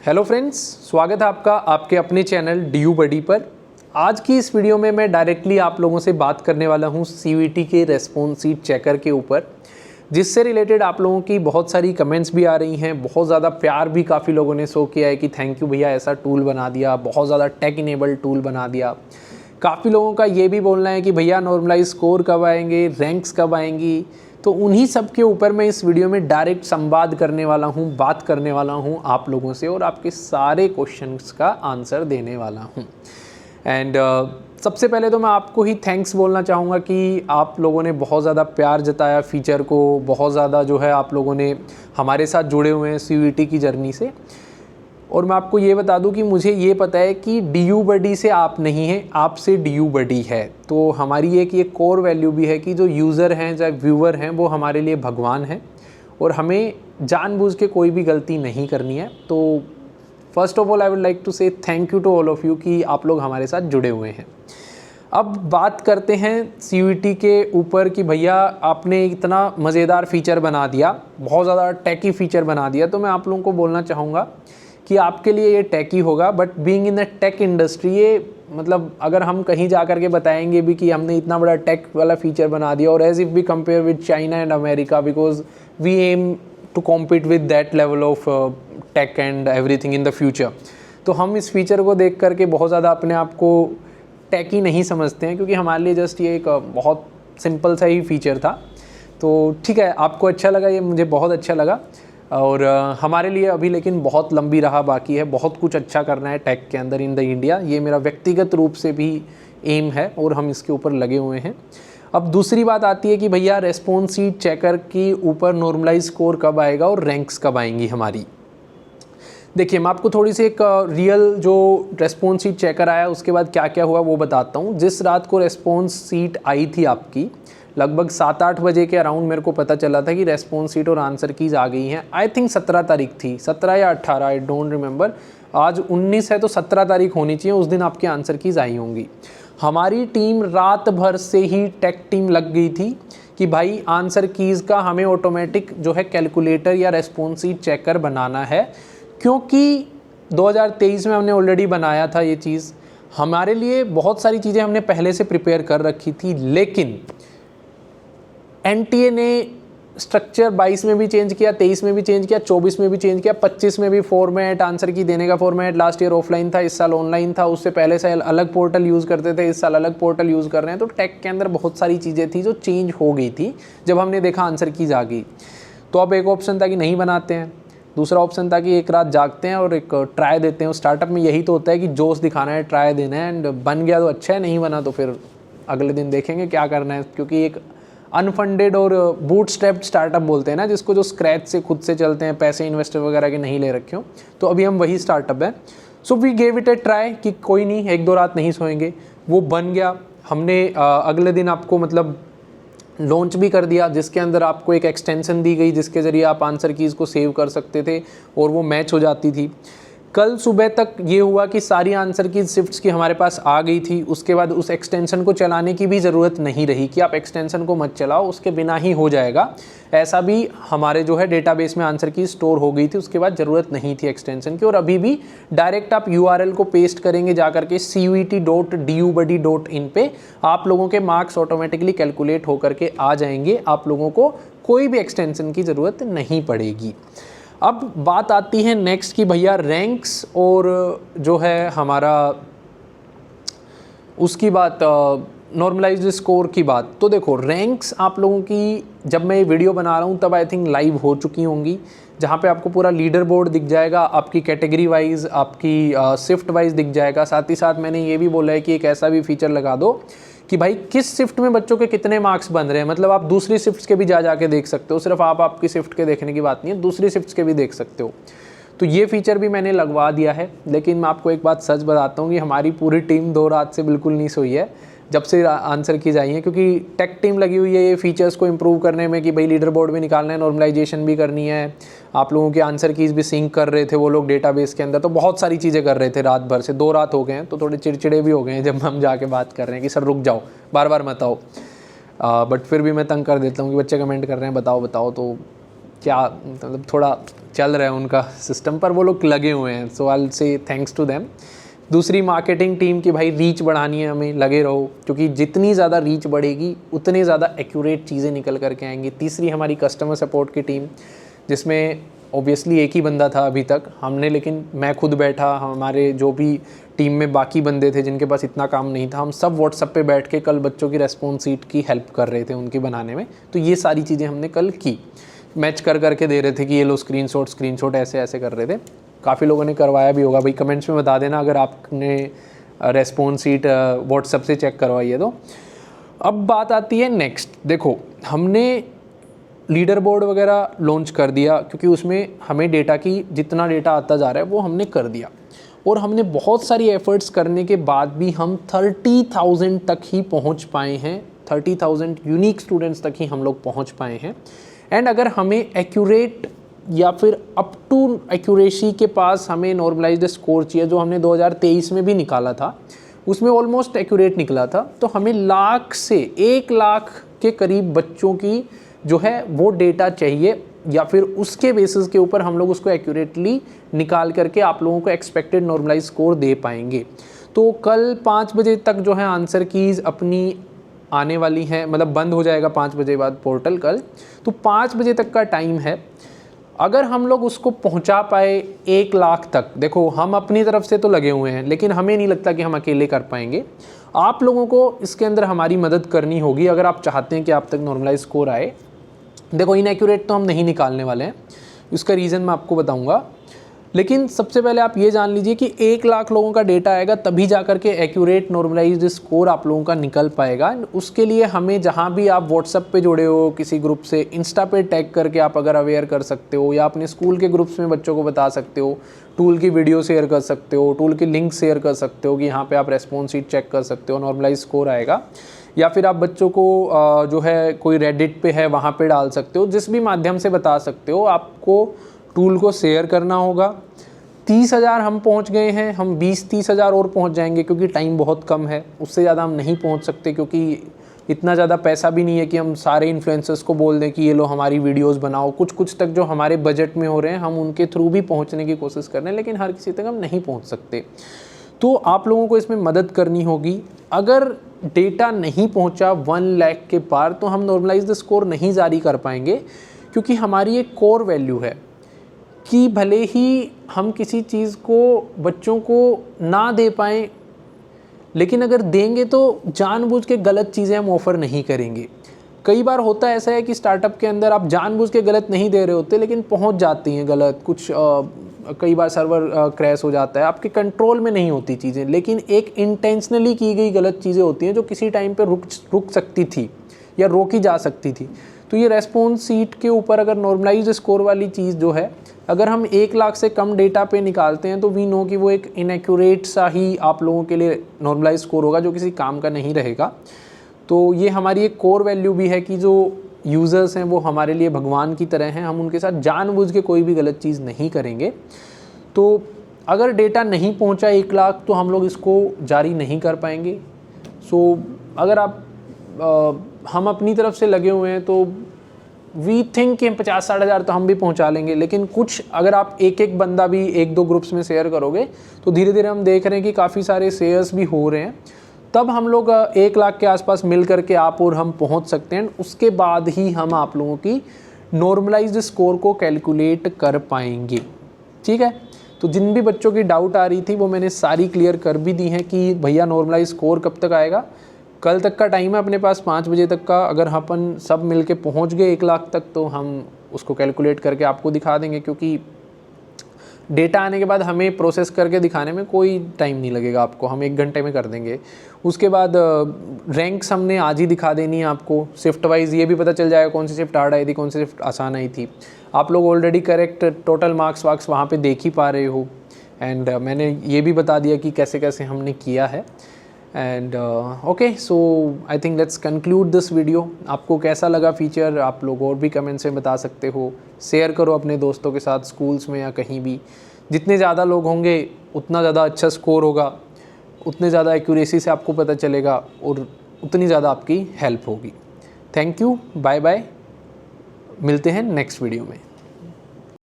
Hello friends, स्वागत है आपका आपके अपने चैनल DU बडी पर। आज की इस वीडियो में मैं डायरेक्टली आप लोगों से बात करने वाला हूं CVT के रेस्पॉन्स शीट चेकर के ऊपर, जिससे रिलेटेड आप लोगों की बहुत सारी कमेंट्स भी आ रही हैं। बहुत ज़्यादा प्यार भी काफ़ी लोगों ने शो किया है कि थैंक यू भैया, ऐसा टूल बना दिया, बहुत ज़्यादा टेक इनेबल टूल बना दिया। काफ़ी लोगों का ये भी बोलना है कि भैया नॉर्मलाइज स्कोर कब आएंगे, रैंक्स कब आएंगी। तो उन्हीं सब के ऊपर मैं इस वीडियो में डायरेक्ट संवाद करने वाला हूँ, बात करने वाला हूँ आप लोगों से और आपके सारे क्वेश्चंस का आंसर देने वाला हूँ। एंड सबसे पहले तो मैं आपको ही थैंक्स बोलना चाहूँगा कि आप लोगों ने बहुत ज़्यादा प्यार जताया फीचर को, बहुत ज़्यादा जो है आप लोगों ने हमारे साथ जुड़े हुए हैं CVT की जर्नी से। और मैं आपको ये बता दूं कि मुझे ये पता है कि DU बडी से आप नहीं हैं, आपसे DU बडी है। तो हमारी एक ये कोर वैल्यू भी है कि जो यूज़र हैं चाहे व्यूअर हैं वो हमारे लिए भगवान हैं और हमें जानबूझ के कोई भी गलती नहीं करनी है। तो first of all I would like to say thank you to all of you कि आप लोग हमारे साथ जुड़े हुए हैं। अब बात करते हैं CVT के ऊपर कि भैया आपने इतना मज़ेदार फ़ीचर बना दिया, बहुत ज़्यादा टेकी फ़ीचर बना दिया। तो मैं आप लोगों को बोलना चाहूँगा कि आपके लिए ये टेकी होगा, but being in the tech industry ये मतलब अगर हम कहीं जा कर के बताएंगे भी कि हमने इतना बड़ा टेक वाला फीचर बना दिया और as if we compare with China and America, because we aim to compete with that level of tech and everything in the future. तो हम इस फीचर को देख करके बहुत ज़्यादा अपने आप को टेकी नहीं समझते हैं, क्योंकि हमारे लिए जस्ट ये एक बहुत सिंपल सा ही फीचर था। तो ठीक है, आपको अच्छा लगा, ये मुझे बहुत अच्छा लगा। और हमारे लिए अभी लेकिन बहुत लंबी राह बाकी है, बहुत कुछ अच्छा करना है टेक के अंदर इन द इंडिया। ये मेरा व्यक्तिगत रूप से भी एम है और हम इसके ऊपर लगे हुए हैं। अब दूसरी बात आती है कि भैया रेस्पॉन्स शीट चेकर के ऊपर नॉर्मलाइज स्कोर कब आएगा और रैंक्स कब आएंगी हमारी। देखिए, मैं आपको थोड़ी सी एक रियल जो रेस्पॉन्स शीट चेकर आया उसके बाद क्या क्या हुआ वो बताता हूँ। जिस रात को रेस्पॉन्स शीट आई थी आपकी, लगभग 7-8 बजे के अराउंड मेरे को पता चला था कि रेस्पॉन्स शीट और आंसर कीज़ आ गई हैं। आई थिंक 17 तारीख थी, 17 या 18, आई डोंट रिमेंबर। आज 19 है तो 17 तारीख होनी चाहिए, उस दिन आपकी आंसर कीज़ आई होंगी। हमारी टीम रात भर से ही टेक टीम लग गई थी कि भाई आंसर कीज़ का हमें ऑटोमेटिक जो है कैलकुलेटर या रेस्पॉन्स शीट चेकर बनाना है, क्योंकि 2023 में हमने ऑलरेडी बनाया था ये चीज़। हमारे लिए बहुत सारी चीज़ें हमने पहले से प्रिपेयर कर रखी थी, लेकिन NTA ने स्ट्रक्चर 22 में भी चेंज किया, 23 में भी चेंज किया, 24 में भी चेंज किया, 25 में भी फॉर्मेट, आंसर की देने का फॉर्मेट लास्ट ईयर ऑफलाइन था, इस साल ऑनलाइन था, उससे पहले साल अलग पोर्टल यूज़ करते थे, इस साल अलग पोर्टल यूज़ कर रहे हैं। तो टेक के अंदर बहुत सारी चीज़ें थी जो चेंज हो गई थी जब हमने देखा आंसर कीज़ आ गई। तो अब एक ऑप्शन था कि नहीं बनाते हैं, दूसरा ऑप्शन था कि एक रात जागते हैं और एक ट्राई देते हैं। स्टार्टअप में यही तो होता है कि जोश दिखाना है, ट्राई देना है, एंड बन गया तो अच्छा है, नहीं बना तो फिर अगले दिन देखेंगे क्या करना है। क्योंकि एक अनफंडेड और बूटस्ट्रैप्ड स्टार्टअप बोलते हैं ना, जिसको जो स्क्रैच से खुद से चलते हैं, पैसे इन्वेस्टर वगैरह के नहीं ले रखे हो, तो अभी हम वही स्टार्टअप है। So we gave it a try कि कोई नहीं, 1-2 रात नहीं सोएंगे। वो बन गया। हमने अगले दिन आपको मतलब लॉन्च भी कर दिया, जिसके अंदर आपको एक एक्सटेंशन दी गई जिसके ज़रिए आप आंसर कीज़ को सेव कर सकते थे और वो मैच हो जाती थी। कल सुबह तक ये हुआ कि सारी आंसर की शिफ्ट्स की हमारे पास आ गई थी। उसके बाद उस एक्सटेंशन को चलाने की भी ज़रूरत नहीं रही कि आप एक्सटेंशन को मत चलाओ, उसके बिना ही हो जाएगा। ऐसा भी हमारे जो है डेटाबेस में आंसर की स्टोर हो गई थी, उसके बाद ज़रूरत नहीं थी एक्सटेंशन की। और अभी भी डायरेक्ट आप URL को पेस्ट करेंगे जा करके cvt.dubuddy.in पे, आप लोगों के मार्क्स ऑटोमेटिकली कैलकुलेट होकर के आ जाएंगे। आप लोगों को कोई भी एक्सटेंशन की ज़रूरत नहीं पड़ेगी। अब बात आती है नेक्स्ट कि भैया रैंक्स और जो है हमारा उसकी बात, नॉर्मलाइज्ड स्कोर की बात। तो देखो, रैंक्स आप लोगों की जब मैं ये वीडियो बना रहा हूँ तब आई थिंक लाइव हो चुकी होंगी, जहाँ पे आपको पूरा लीडर बोर्ड दिख जाएगा, आपकी कैटेगरी वाइज, आपकी शिफ्ट वाइज दिख जाएगा। साथ ही साथ मैंने ये भी बोला है कि एक ऐसा भी फीचर लगा दो कि भाई किस शिफ्ट में बच्चों के कितने मार्क्स बन रहे हैं। मतलब आप दूसरी शिफ्ट्स के भी जा के देख सकते हो, सिर्फ आप आपकी शिफ्ट के देखने की बात नहीं है, दूसरी शिफ्ट्स के भी देख सकते हो। तो ये फीचर भी मैंने लगवा दिया है। लेकिन मैं आपको एक बात सच बताता हूँ कि हमारी पूरी टीम 2 रात से बिल्कुल नहीं सोई है जब से आंसर की जाई है, क्योंकि टेक टीम लगी हुई है ये फीचर्स को इम्प्रूव करने में कि भाई लीडर बोर्ड भी निकालना है, नॉर्मलाइजेशन भी करनी है, आप लोगों के आंसर कीज़ भी सिंक कर रहे थे वो लोग डेटाबेस के अंदर। तो बहुत सारी चीज़ें कर रहे थे रात भर से, 2 रात हो गए हैं, तो थोड़े चिड़चिड़े भी हो गए हैं जब हम जाके बात कर रहे हैं कि सर रुक जाओ, बार बार मत आओ। बट फिर भी मैं तंग कर देता हूँ कि बच्चे कमेंट कर रहे हैं बताओ बताओ, तो क्या मतलब थोड़ा चल रहा है उनका सिस्टम पर, वो लोग लगे हुए हैं। So I will say thanks to them. दूसरी मार्केटिंग टीम की भाई रीच बढ़ानी है, हमें लगे रहो, क्योंकि जितनी ज़्यादा रीच बढ़ेगी उतनी ज़्यादा एक्यूरेट चीज़ें निकल करके आएंगी। तीसरी हमारी कस्टमर सपोर्ट की टीम, जिसमें ऑब्वियसली एक ही बंदा था अभी तक हमने, लेकिन मैं खुद बैठा, हमारे जो भी टीम में बाकी बंदे थे जिनके पास इतना काम नहीं था, हम सब व्हाट्सएप पे बैठ के कल बच्चों की रेस्पॉन्स शीट की हेल्प कर रहे थे उनकी बनाने में। तो ये सारी चीज़ें हमने कल की, मैच कर करके दे रहे थे कि ये लो स्क्रीनशॉट ऐसे ऐसे कर रहे थे। काफ़ी लोगों ने करवाया भी होगा भाई, कमेंट्स में बता देना अगर आपने रेस्पॉन्स शीट व्हाट्सएप से चेक करवाई है तो। अब बात आती है नेक्स्ट, देखो हमने लीडर बोर्ड वगैरह लॉन्च कर दिया, क्योंकि उसमें हमें डेटा की जितना डेटा आता जा रहा है वो हमने कर दिया, और हमने बहुत सारी एफर्ट्स करने के बाद भी हम 30,000 तक ही पहुंच पाए हैं, 30,000 यूनिक स्टूडेंट्स तक ही हम लोग पहुंच पाए हैं। एंड अगर हमें एक्यूरेट या फिर अप टू एक्यूरेसी के पास हमें नॉर्मलाइज्ड स्कोर चाहिए, जो हमने 2023 में भी निकाला था, उसमें ऑलमोस्ट एक्यूरेट निकला था, तो हमें 1 लाख के करीब बच्चों की जो है वो डेटा चाहिए, या फिर उसके बेसिस के ऊपर हम लोग उसको एक्यूरेटली निकाल करके आप लोगों को एक्सपेक्टेड नॉर्मलाइज स्कोर दे पाएंगे। तो कल 5 बजे तक जो है आंसर कीज़ अपनी आने वाली हैं, मतलब बंद हो जाएगा 5 बजे बाद पोर्टल कल, तो 5 बजे तक का टाइम है। अगर हम लोग उसको पहुंचा पाए 1 लाख तक, देखो हम अपनी तरफ से तो लगे हुए हैं, लेकिन हमें नहीं लगता कि हम अकेले कर पाएंगे। आप लोगों को इसके अंदर हमारी मदद करनी होगी अगर आप चाहते हैं कि आप तक नॉर्मलाइज स्कोर आए। देखो इनएक्यूरेट तो हम नहीं निकालने वाले हैं, उसका रीज़न मैं आपको बताऊंगा, लेकिन सबसे पहले आप ये जान लीजिए कि 1 लाख लोगों का डेटा आएगा तभी जा कर के एक्यूरेट नॉर्मलाइज्ड स्कोर आप लोगों का निकल पाएगा। उसके लिए हमें जहाँ भी आप व्हाट्सएप पे जुड़े हो किसी ग्रुप से, इंस्टा पे टैग करके आप अगर अवेयर कर सकते हो, या अपने स्कूल के ग्रुप्स में बच्चों को बता सकते हो, टूल की वीडियो शेयर कर सकते हो, टूल की लिंक शेयर कर सकते हो कि यहाँ पर आप रेस्पॉन्स शीट चेक कर सकते हो, नॉर्मलाइज स्कोर आएगा। या फिर आप बच्चों को जो है कोई रेडिट पे है वहाँ पे डाल सकते हो, जिस भी माध्यम से बता सकते हो। आपको टूल को शेयर करना होगा। 30,000 हम पहुँच गए हैं, हम 20-30 हज़ार और पहुँच जाएंगे, क्योंकि टाइम बहुत कम है, उससे ज़्यादा हम नहीं पहुँच सकते, क्योंकि इतना ज़्यादा पैसा भी नहीं है कि हम सारे इन्फ्लुएंसर्स को बोल दें कि ये लो हमारी वीडियोस बनाओ। कुछ तक जो हमारे बजट में हो रहे हैं हम उनके थ्रू भी पहुँचने की कोशिश कर रहे हैं, लेकिन हर किसी तक हम नहीं पहुँच सकते। तो आप लोगों को इसमें मदद करनी होगी। अगर डेटा नहीं पहुंचा 1 लाख के पार तो हम नॉर्मलाइज्ड स्कोर नहीं जारी कर पाएंगे, क्योंकि हमारी एक कोर वैल्यू है कि भले ही हम किसी चीज़ को बच्चों को ना दे पाएँ, लेकिन अगर देंगे तो जानबूझ के गलत चीज़ें हम ऑफ़र नहीं करेंगे। कई बार होता ऐसा है कि स्टार्टअप के अंदर आप जानबूझ के गलत नहीं दे रहे होते, लेकिन पहुंच जाती हैं गलत, कुछ कई बार सर्वर क्रैश हो जाता है, आपके कंट्रोल में नहीं होती चीज़ें, लेकिन एक इंटेंशनली की गई गलत चीज़ें होती हैं जो किसी टाइम पे रुक सकती थी या रोकी जा सकती थी। तो ये रेस्पॉन्स शीट के ऊपर अगर नॉर्मलाइज्ड स्कोर वाली चीज़ जो है, अगर हम 1 लाख से कम डेटा पे निकालते हैं तो वी नो कि वो एक इनएक्यूरेट सा ही आप लोगों के लिए नॉर्मलाइज्ड स्कोर होगा, जो किसी काम का नहीं रहेगा। तो ये हमारी एक कोर वैल्यू भी है कि जो यूज़र्स हैं वो हमारे लिए भगवान की तरह हैं, हम उनके साथ जानबूझ के कोई भी गलत चीज़ नहीं करेंगे। तो अगर डेटा नहीं पहुंचा 1 लाख तो हम लोग इसको जारी नहीं कर पाएंगे। सो अगर आप हम अपनी तरफ से लगे हुए हैं तो वी थिंक कि 50-60 हज़ार तो हम भी पहुंचा लेंगे, लेकिन कुछ अगर आप एक बंदा भी 1-2 ग्रुप्स में शेयर करोगे तो धीरे धीरे हम देख रहे हैं कि काफ़ी सारे शेयर्स भी हो रहे हैं, तब हम लोग 1 लाख के आसपास मिल करके आप और हम पहुंच सकते हैं। उसके बाद ही हम आप लोगों की नॉर्मलाइज्ड स्कोर को कैलकुलेट कर पाएंगे। ठीक है, तो जिन भी बच्चों की डाउट आ रही थी वो मैंने सारी क्लियर कर भी दी हैं कि भैया नॉर्मलाइज स्कोर कब तक आएगा। कल तक का टाइम है अपने पास 5 बजे तक का। अगर अपन सब मिल के पहुँच गए 1 लाख तक तो हम उसको कैलकुलेट करके आपको दिखा देंगे, क्योंकि डेटा आने के बाद हमें प्रोसेस करके दिखाने में कोई टाइम नहीं लगेगा आपको, हम 1 घंटे में कर देंगे। उसके बाद रैंक्स हमने आज ही दिखा देनी है आपको, शिफ्ट वाइज ये भी पता चल जाएगा कौन सी शिफ्ट हार्ड आई थी, कौन सी शिफ्ट आसान आई थी। आप लोग ऑलरेडी करेक्ट टोटल मार्क्स वार्क्स वहाँ पे देख ही पा रहे हो, एंड मैंने ये भी बता दिया कि कैसे कैसे हमने किया है। And okay, so I think let's conclude this video. आपको कैसा लगा फीचर आप लोग और भी कमेंट्स में बता सकते हो, शेयर करो अपने दोस्तों के साथ, स्कूल्स में या कहीं भी। जितने ज़्यादा लोग होंगे उतना ज़्यादा अच्छा स्कोर होगा, उतने ज़्यादा एक्यूरेसी से आपको पता चलेगा और उतनी ज़्यादा आपकी हेल्प होगी। थैंक यू, बाय बाय, मिलते हैं नेक्स्ट वीडियो में।